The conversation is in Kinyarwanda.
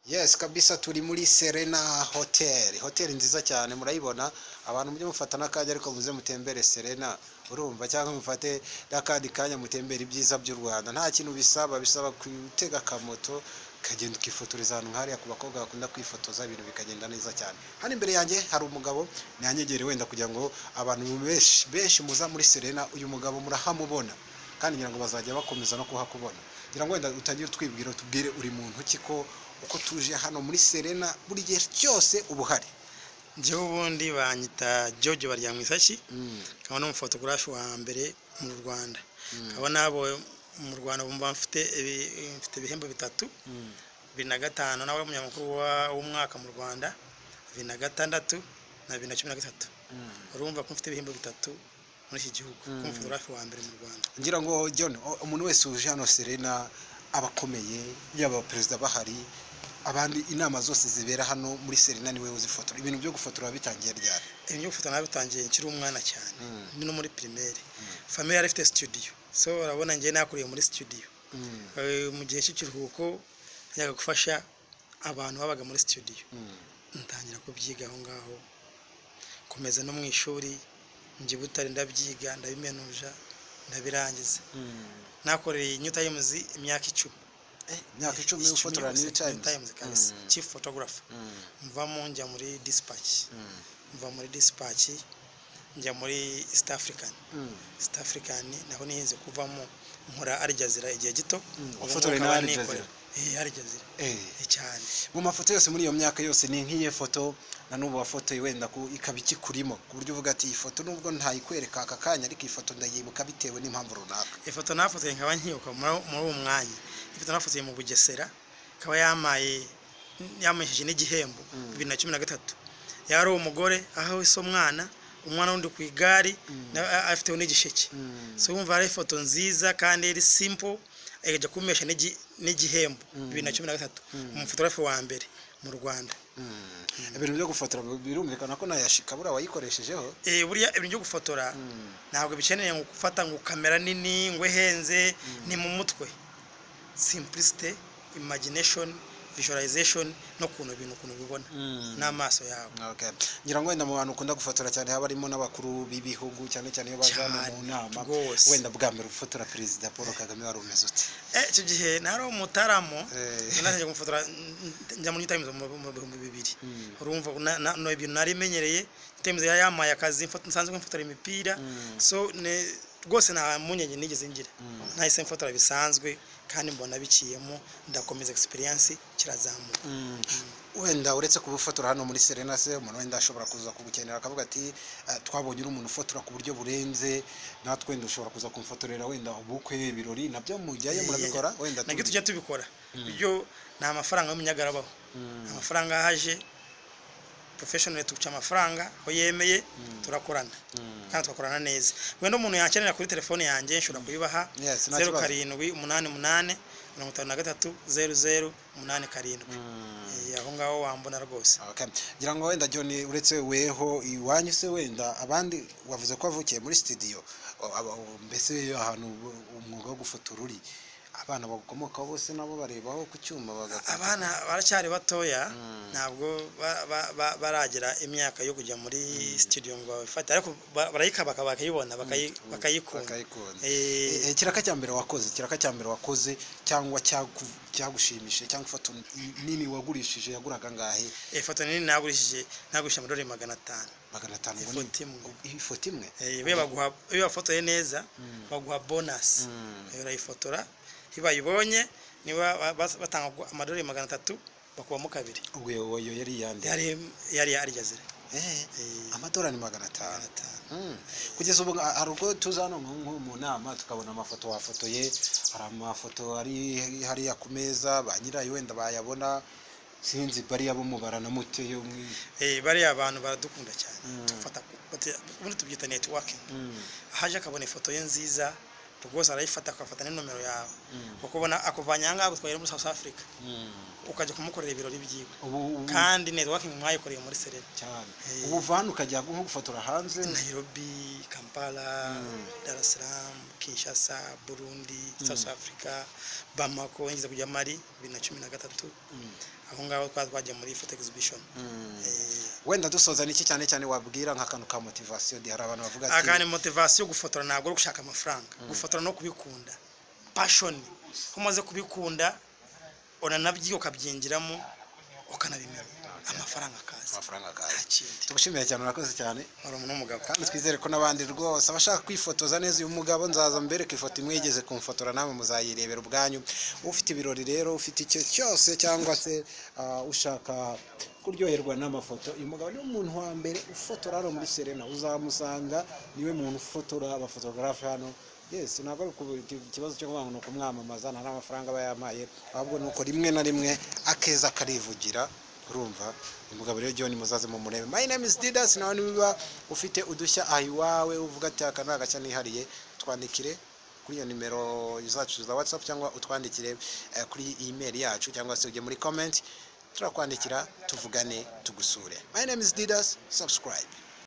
Yes kabisa turi muri Serena Hotel nziza cyane murayibona abantu mujye mufata nakajya ariko muze mutembere Serena urumva cyangwa mufate nakandi kanya mutembere ibyiza by'u Rwanda nta kintu bisaba kutega kamoto kagenda ukifotoreza ahantu hariya ku bakobwa bakunda kwifotoza ibintu bikagenda neza cyane. Hano imbere yanjye hari umugabo nanyegere wenda kugira ngo abantu benshi muza muri Serena uyu mugabo murahamubona kandi ngira ngo bazajya bakomeza no kuhakubona. Ngira ngo wenda utangire twibwira tubwire uri muntu kiko uko tuje hano muri Serena buri gihe cyose ubuhari. Njyewe ubundi banyita George Baryamwisashi kaba no umufotographe wa mbere mu Rwanda kaba nabo mu Rwanda bumva mfite ibihembo bitatu 2005 nawe umunyamakuru w'umwaka mu Rwanda 2006 na 2013 urumva ko mfite ibihembo bitatu muri iki gihugu nk'umufotographe wa mbere mu Rwanda. Ngira ngo John umuntu wese uje hano Serena abakomeye yaba perezida bahari abandi inama zose zibera hano muri Serena niwe uzifotora ibintu byo gufotora bitangiye ryari? Ibintu byo gufotora bitangiye nkiri umwana cyane no muri primaire famille yari ifite studio so urabona ngiye nakuriye muri studio mu gihe cy'ikiruhuko yaga gufasha abantu babaga muri studio ntangira kubyiga aho ngaho komeza no mu ishuri ngi butari ndabyiga ndabimenuja ndabirangiza nakoreye New Times imyaka 10 imyaka 10 ufotora New Times kabisa chief photographer mvamo njya muri Dispatch mva muri Dispatch njya muri East African naho niyenze kuvamo nkora Al Jazeera igihe gito ufotora na Al Jazeera Al Jazeera cyane mu mafoto yose muri iyo myaka yose ni nkiye foto na nubu wafotoye wenda ku ikabiki kurimo ku buryo uvuga ati ifoto nubwo ntayikwereka aka kanya ariko ifoto ndayibuka bitewe n'impamvu runaka. Ifoto nafotoye nkaba nkiyoka muri uwo mwanya ifoto nafotoye mu Bugesera kaba yamesheje n'igihembo 2013 yari umugore aho iso umwana wundi ku igari afite n'igisheke so wumva ari ifoto nziza kandi iri simple eje kumesha n'igihembo 2013 umufotographe wa mbere mu Rwanda. Ibintu byo gufotora birumvikana ko nayashika bura wayikoreshejeho buriya ibintu byo gufotora ntabwo bikeneye ngo gufata ngo kamera nini ngo henze ni mu mutwe simplicity imagination visualization no kuntu ibintu kuntu bibona n'amaso yawe. Okay, ngira ngo wenda mu bantu ukunda gufotora cyane haba arimo n'abakuru b'ibihugu cyane iyo bazana mu nama wenda bwa mbere ufotora Perezida Paul Kagame wari umeze ute? Icyo gihe nari umutaramo naje gufotora njya muri Times mu 2000 urumva no ibintu nari menyereye Times yamaye akazi nsanzwe mfotora imipira so rwose nta munyenye nigeze ngira nahise mfotora bisanzwe kandi mbona biciyemo ndakomeza experience kirazamuka. Wenda uretse kubufotora hano muri Serena se umuntu wenda ashobora kuza kugukenera akavuga ati twabonye uri umuntu ufotora ku buryo burenze natwe ndushobora kuza kumfotorera wenda ubukwe ibirori nabyo mujyaye murabikora wenda nagito tujya tubikora byo nta mafaranga y'umunyagarabaho amafaranga haje professional tuca amafaranga ho yemeye turakorana kandi twakorana neza wenda umuntu yakenera kuri telefone yanjye nshobora kuyibaha 0788530087 aho ngaho wambona rwose. Okay, ngira ngo wenda John uretse weho iwanyu se wenda abandi wavuze ko avukiye muri studio mbese ahantu umwuga wo gufotora uri abana bagukomoka bose nabo barebaho ku cyuma abana baracyari batoya ntabwo baragera imyaka yo kujya muri studio ngo bafate ariko barayikabaka bakayibona bakayikunda. Kiraka cyambere wakoze cyangwa cyagushimishe cyangwa ifoto nini wagurishije yaguraga ngahe? Ifoto nini nagurishije $500 ifoto imwe iyo bafotoye neza baguha bonus urayifotora ibayibonye niba batanga $300 bakubamo kabiri. Ubwo yari yandi yari Al Jazeera $500 kugeza ubu hari ubwo tuzano nko mu nama tukabona amafoto wafotoye hari amafoto ari hariya ku meza ba nyirayo wenda bayabona sinzi bari abo mubarana muteyo bari abantu baradukunda cyane tufata ubundi tubyita networking haje akabona ifoto ye nziza rwose arayifata akafata n'nomero yawe ukubona akuvanya ngaho gutwara muri South Africa ukajya kumukorera ibirori byiwe ubu kandi networking mwayikoreye muri Serena cyane ubu van ukajya nko gufotora hanze Nairobi, Kampala, Dar es Salaam, Kinshasa, Burundi, South Africa, Bamako, ngize kujya Mali 2013 aho ngaho twajya muri photo exhibition. Wenda dusoza niki cyane cyane wabwira nk'akantu ka motivation di hari abantu bavuga ati akane motivation gufotora ntabwo ari gushaka amafaranga gufotora no kubikunda passion umaze kubikunda uranabyiga ukabyingiramo ukanabimenya amafaranga akazi tugushimiye cyane urakoze cyane umuntu w'umugabo kandi twizere ko nabandi rwose abashaka kwifotoza neza uyu mugabo nzaza mbere ifoto imwe yigeze kumfotora namwe muzayirebera ubwanyu ufite ibirori rero ufite icyo cyose cyangwa se ushaka kuryoherwa n'amafoto uyu mugabo ni umuntu wa mbere ufotora hano muri Serena uzamusanga niwe muntu ufotora abafotogarafe hano yes ntabwo ikibazo cyo kuvuga ngo kumwamamaza nta amafaranga bayamaye ahubwo nuko rimwe na rimwe akeza karivugira urumva umugabo rero John muzaze mu murebe. My name is Didas nawe niba ufite udushya ahiwawe uvuga ati aka nagacya nihariye twandikire kuri iyo nimero zacu za WhatsApp cyangwa utwandikire kuri email yacu cyangwa se ujye muri comment turakwandikira tuvugane tugusure. My name is Didas, subscribe.